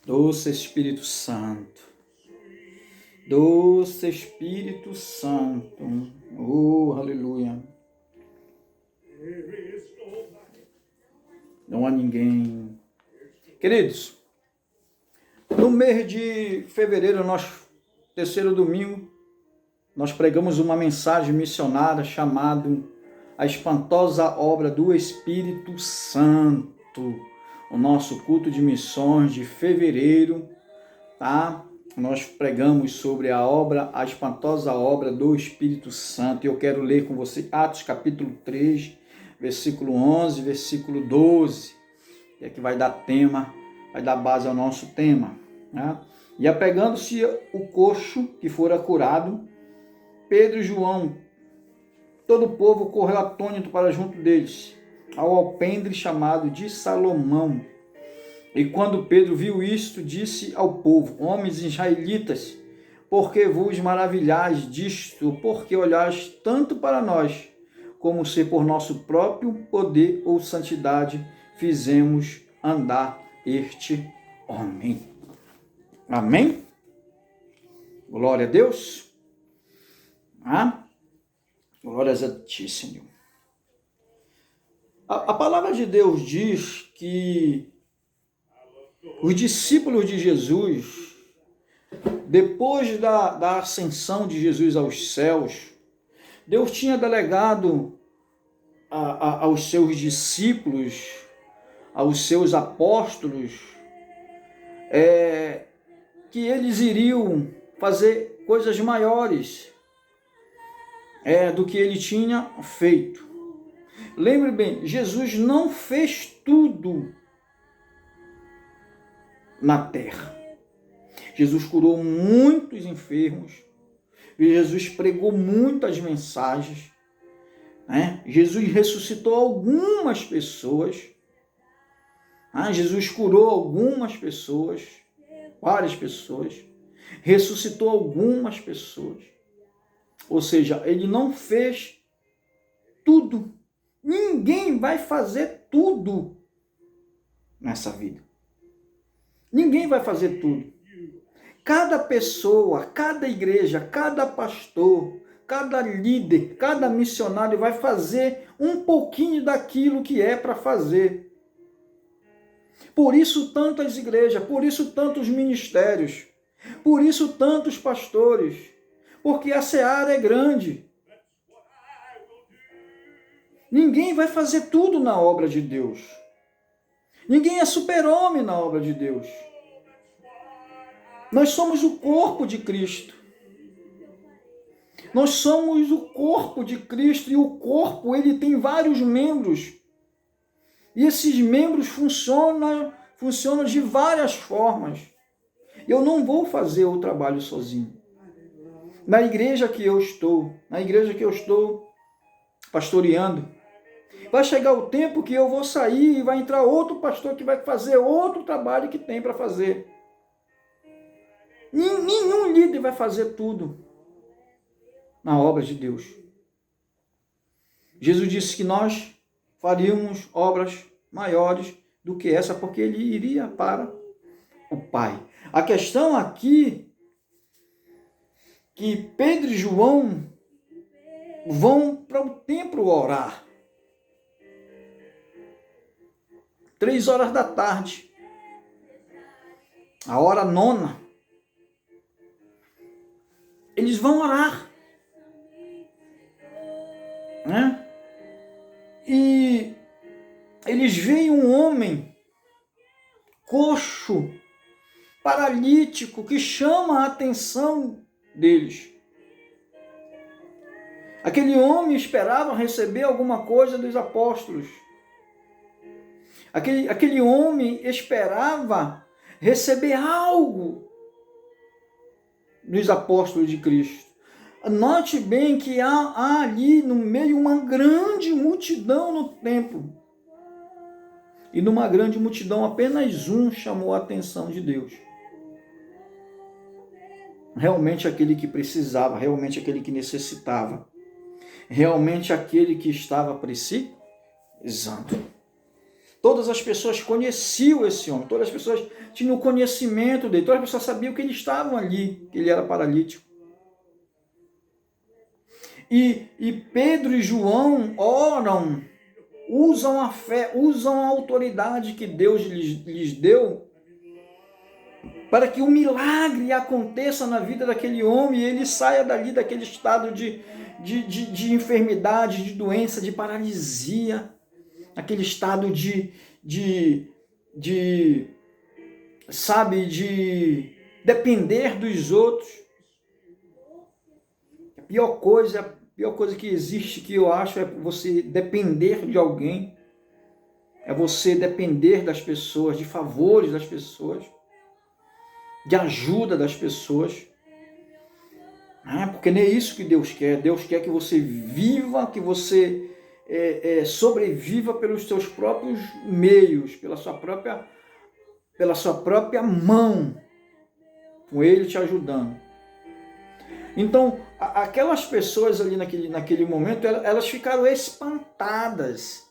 Doce Espírito Santo, doce Espírito Santo, oh, aleluia. Não há ninguém. Queridos, no mês de fevereiro, terceiro domingo, nós pregamos uma mensagem missionária chamada A Espantosa Obra do Espírito Santo. O nosso culto de missões de fevereiro, tá? Nós pregamos sobre a espantosa obra do Espírito Santo. E eu quero ler com você Atos capítulo 3, versículo 11, versículo 12, que é que vai dar tema, vai dar base ao nosso tema, né? E apegando-se o coxo que fora curado, Pedro e João, todo o povo correu atônito para junto deles, ao alpendre chamado de Salomão. E quando Pedro viu isto, disse ao povo: homens israelitas, por que vos maravilhais disto? Porque olhais tanto para nós, como se por nosso próprio poder ou santidade fizemos andar este homem. Amém? Glória a Deus. Glórias a ti, Senhor. A palavra de Deus diz que os discípulos de Jesus, depois da ascensão de Jesus aos céus, Deus tinha delegado aos seus discípulos, aos seus apóstolos, que eles iriam fazer coisas maiores do que ele tinha feito. Lembre bem, Jesus não fez tudo na terra. Jesus curou muitos enfermos, Jesus pregou muitas mensagens, né? Jesus ressuscitou algumas pessoas, Jesus curou algumas pessoas, várias pessoas, ressuscitou algumas pessoas. Ou seja, ele não fez tudo. Ninguém vai fazer tudo nessa vida. Ninguém vai fazer tudo. Cada pessoa, cada igreja, cada pastor, cada líder, cada missionário vai fazer um pouquinho daquilo que é para fazer. Por isso tantas igrejas, por isso tantos ministérios, por isso tantos pastores, porque a seara é grande. Ninguém vai fazer tudo na obra de Deus. Ninguém é super-homem na obra de Deus. Nós somos o corpo de Cristo. Nós somos o corpo de Cristo e o corpo, ele tem vários membros. E esses membros funcionam de várias formas. Eu não vou fazer o trabalho sozinho. Na igreja que eu estou pastoreando, vai chegar o tempo que eu vou sair e vai entrar outro pastor que vai fazer outro trabalho que tem para fazer. Nenhum líder vai fazer tudo na obra de Deus. Jesus disse que nós faríamos obras maiores do que essa, porque ele iria para o Pai. A questão aqui que Pedro e João vão para o templo orar. 3 horas da tarde. A hora 9. Eles vão orar. Né? E eles veem um homem coxo, paralítico, que chama a atenção deles. Aquele homem esperava receber alguma coisa dos apóstolos. Aquele homem esperava receber algo dos apóstolos de Cristo. Note bem que há ali no meio uma grande multidão no templo. E numa grande multidão apenas um chamou a atenção de Deus. Realmente aquele que precisava, realmente aquele que necessitava, realmente aquele que estava precisando. Todas as pessoas conheciam esse homem, todas as pessoas tinham conhecimento dele, todas as pessoas sabiam que eles estavam ali, que ele era paralítico. E Pedro e João oram, usam a fé, usam a autoridade que Deus lhes deu para que um milagre aconteça na vida daquele homem e ele saia dali daquele estado de enfermidade, de doença, de paralisia, aquele estado de depender dos outros. A pior coisa que existe, que eu acho, é você depender de alguém, é você depender das pessoas, de favores das pessoas, de ajuda das pessoas, porque nem é isso que Deus quer. Deus quer que você viva, que você sobreviva pelos seus próprios meios, pela sua própria mão, com Ele te ajudando. Então, aquelas pessoas ali naquele momento, elas ficaram espantadas,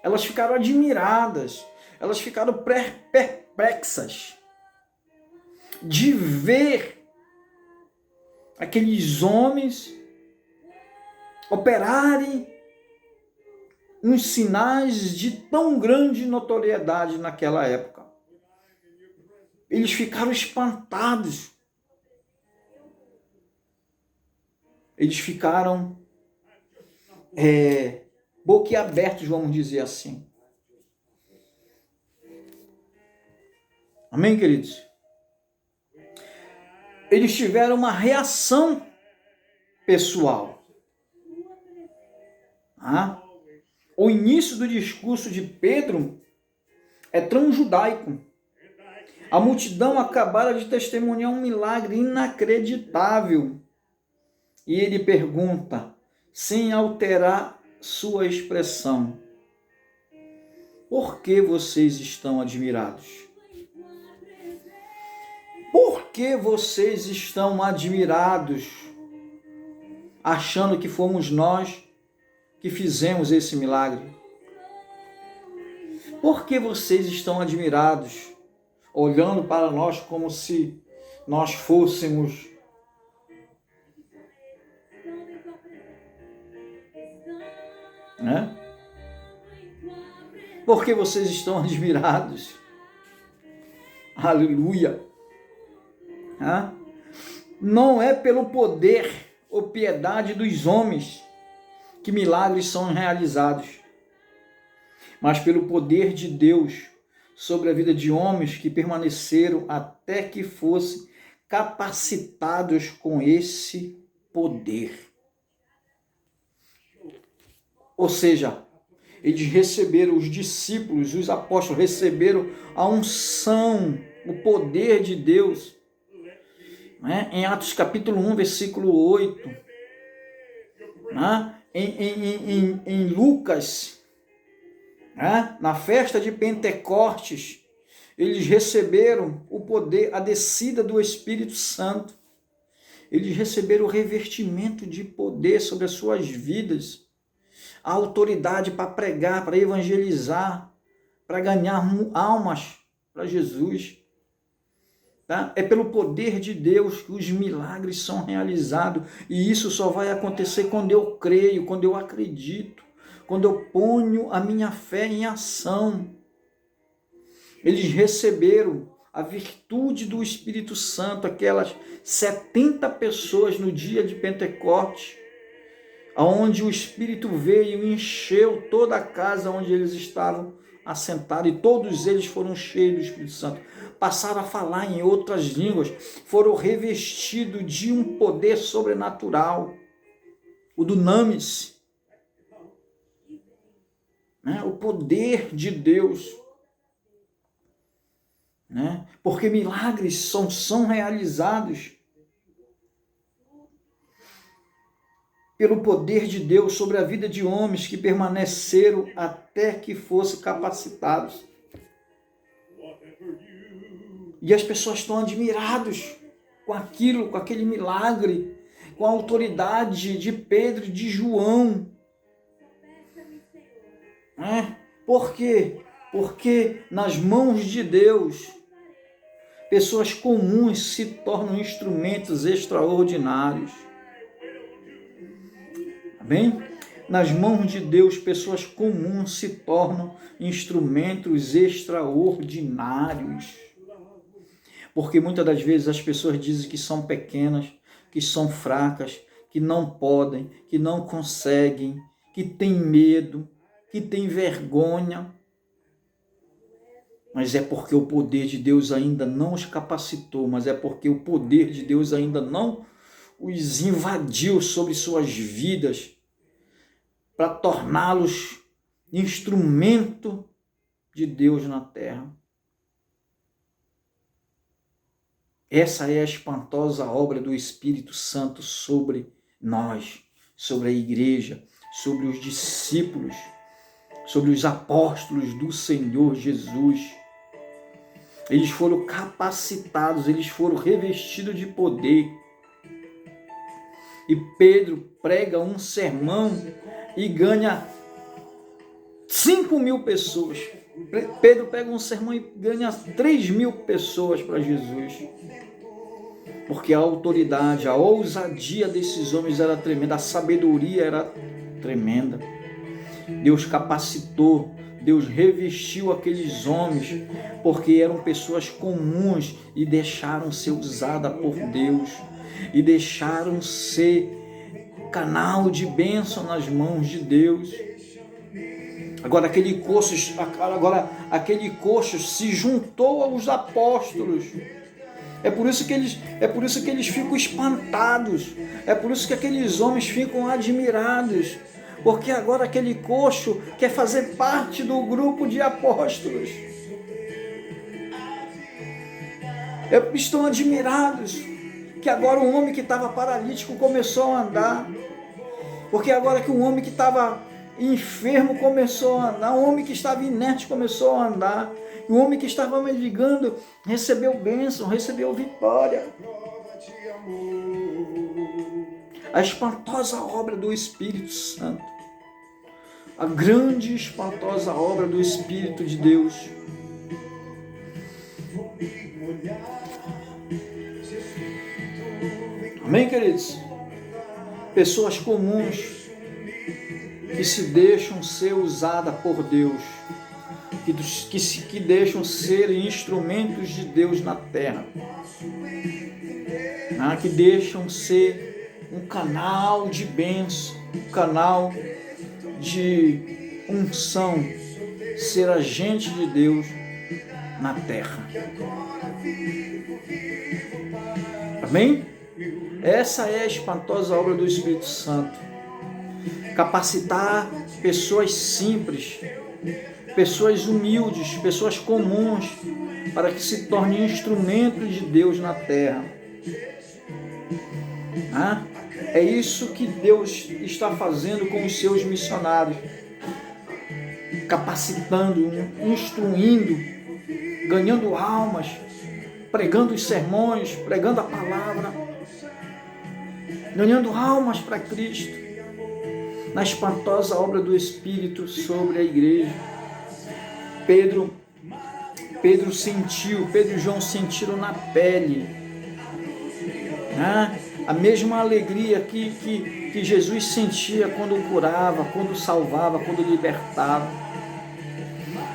elas ficaram admiradas, elas ficaram perplexas de ver aqueles homens operarem uns sinais de tão grande notoriedade naquela época. Eles ficaram espantados. Eles ficaram boquiabertos, vamos dizer assim. Amém, queridos? Eles tiveram uma reação pessoal. O início do discurso de Pedro é transjudaico. A multidão acabara de testemunhar um milagre inacreditável. E ele pergunta, sem alterar sua expressão: por que vocês estão admirados? Por que vocês estão admirados, achando que fomos nós que fizemos esse milagre? Por que vocês estão admirados, olhando para nós como se nós fôssemos Por que vocês estão admirados? Aleluia! Não é pelo poder ou piedade dos homens que milagres são realizados, mas pelo poder de Deus sobre a vida de homens que permaneceram até que fossem capacitados com esse poder. Ou seja, eles receberam, os discípulos, os apóstolos receberam a unção, o poder de Deus. Em Atos capítulo 1, versículo 8. Em Lucas, na festa de Pentecostes, eles receberam o poder, a descida do Espírito Santo. Eles receberam o revestimento de poder sobre as suas vidas, a autoridade para pregar, para evangelizar, para ganhar almas para Jesus. É pelo poder de Deus que os milagres são realizados, e isso só vai acontecer quando eu creio, quando eu acredito, quando eu ponho a minha fé em ação. Eles receberam a virtude do Espírito Santo, aquelas 70 pessoas no dia de Pentecostes, onde o Espírito veio e encheu toda a casa onde eles estavam assentados, e todos eles foram cheios do Espírito Santo. Passaram a falar em outras línguas, foram revestidos de um poder sobrenatural, o dunamis, o poder de Deus. Porque milagres são realizados pelo poder de Deus sobre a vida de homens que permaneceram até que fossem capacitados. E as pessoas estão admiradas com aquilo, com aquele milagre, com a autoridade de Pedro e de João. Por quê? Porque nas mãos de Deus, pessoas comuns se tornam instrumentos extraordinários. Amém? Nas mãos de Deus, pessoas comuns se tornam instrumentos extraordinários. Porque muitas das vezes as pessoas dizem que são pequenas, que são fracas, que não podem, que não conseguem, que têm medo, que têm vergonha. Mas é porque o poder de Deus ainda não os capacitou, mas é porque o poder de Deus ainda não os invadiu sobre suas vidas para torná-los instrumento de Deus na terra. Essa é a espantosa obra do Espírito Santo sobre nós, sobre a igreja, sobre os discípulos, sobre os apóstolos do Senhor Jesus. Eles foram capacitados, eles foram revestidos de poder. E Pedro prega um sermão e ganha 5.000 pessoas. Pedro prega um sermão e ganha 3.000 pessoas para Jesus. Porque a autoridade, a ousadia desses homens era tremenda, a sabedoria era tremenda. Deus capacitou, Deus revestiu aqueles homens, porque eram pessoas comuns e deixaram ser usadas por Deus, e deixaram ser canal de bênção nas mãos de Deus. Agora aquele coxo se juntou aos apóstolos. É por isso que eles ficam espantados. É por isso que aqueles homens ficam admirados. Porque agora aquele coxo quer fazer parte do grupo de apóstolos. Estão admirados que agora um homem que estava paralítico começou a andar. Porque agora que um homem que estava enfermo começou a andar, um homem que estava inerte começou a andar, um homem que estava mendigando recebeu bênção, recebeu vitória. A espantosa obra do Espírito Santo, a grande e espantosa obra do Espírito de Deus. Amém, queridos? Pessoas comuns que se deixam ser usadas por Deus, que deixam ser instrumentos de Deus na terra, que deixam ser um canal de bênção, um canal de unção, ser agente de Deus na terra. Amém? Essa é a espantosa obra do Espírito Santo. Capacitar pessoas simples, pessoas humildes, pessoas comuns, para que se tornem instrumentos de Deus na terra. É isso que Deus está fazendo com os seus missionários, capacitando, instruindo, ganhando almas, pregando os sermões, pregando a palavra, ganhando almas para Cristo, na espantosa obra do Espírito sobre a igreja. Pedro e João sentiram na pele, a mesma alegria que Jesus sentia quando curava, quando salvava, quando libertava,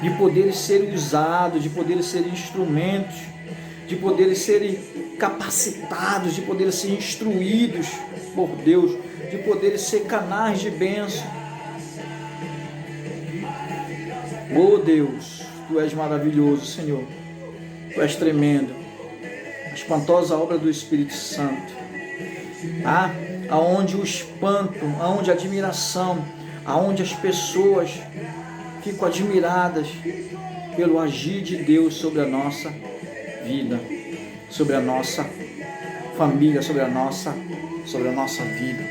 de poderem ser usados, de poderem ser instrumentos, de poderem ser capacitados, de poderem ser instruídos por Deus, de poderem ser canais de bênção. Oh Deus, Tu és maravilhoso, Senhor, Tu és tremendo, a espantosa obra do Espírito Santo, aonde o espanto, aonde a admiração, aonde as pessoas ficam admiradas pelo agir de Deus sobre a nossa vida, sobre a nossa família, sobre a nossa vida.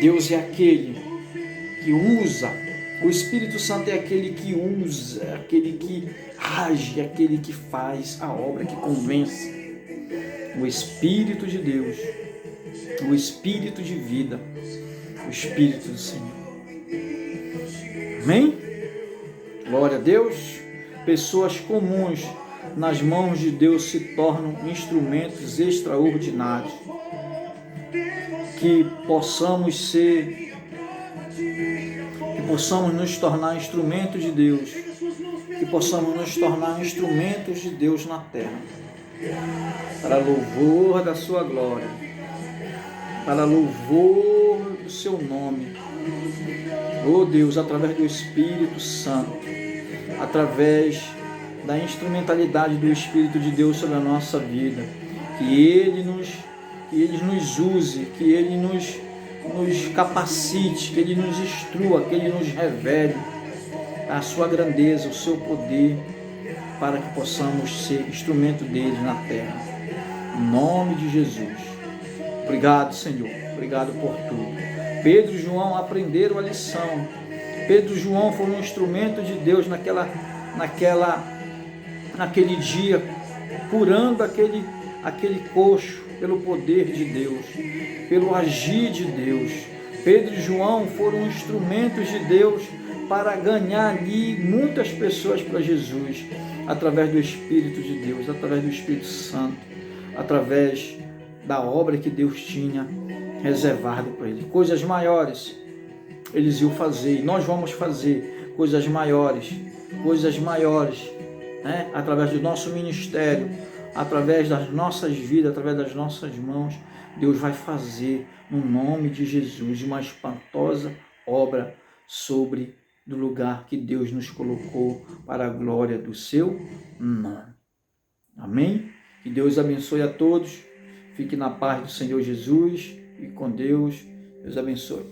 Deus é aquele que usa, o Espírito Santo é aquele que usa, aquele que age, aquele que faz a obra, que convence. O Espírito de Deus, o Espírito de vida, o Espírito do Senhor. Amém? Glória a Deus. Pessoas comuns nas mãos de Deus se tornam instrumentos extraordinários. Que possamos nos tornar instrumentos de Deus. Que possamos nos tornar instrumentos de Deus na terra. Para louvor da sua glória. Para louvor do seu nome. Oh Deus, através do Espírito Santo. Através da instrumentalidade do Espírito de Deus sobre a nossa vida. Que Ele nos use, que Ele nos capacite, que Ele nos instrua, que Ele nos revele a sua grandeza, o seu poder, para que possamos ser instrumento dele na terra. Em nome de Jesus. Obrigado, Senhor. Obrigado por tudo. Pedro e João aprenderam a lição. Pedro e João foram um instrumento de Deus naquele dia, curando aquele coxo, pelo poder de Deus, pelo agir de Deus. Pedro e João foram instrumentos de Deus para ganhar ali muitas pessoas para Jesus, através do Espírito de Deus, através do Espírito Santo, através da obra que Deus tinha reservado para ele. Coisas maiores eles iam fazer, e nós vamos fazer coisas maiores, né? Através do nosso ministério, através das nossas vidas, através das nossas mãos. Deus vai fazer, no nome de Jesus, uma espantosa obra sobre do lugar que Deus nos colocou para a glória do seu nome. Amém? Que Deus abençoe a todos. Fique na paz do Senhor Jesus e com Deus. Deus abençoe.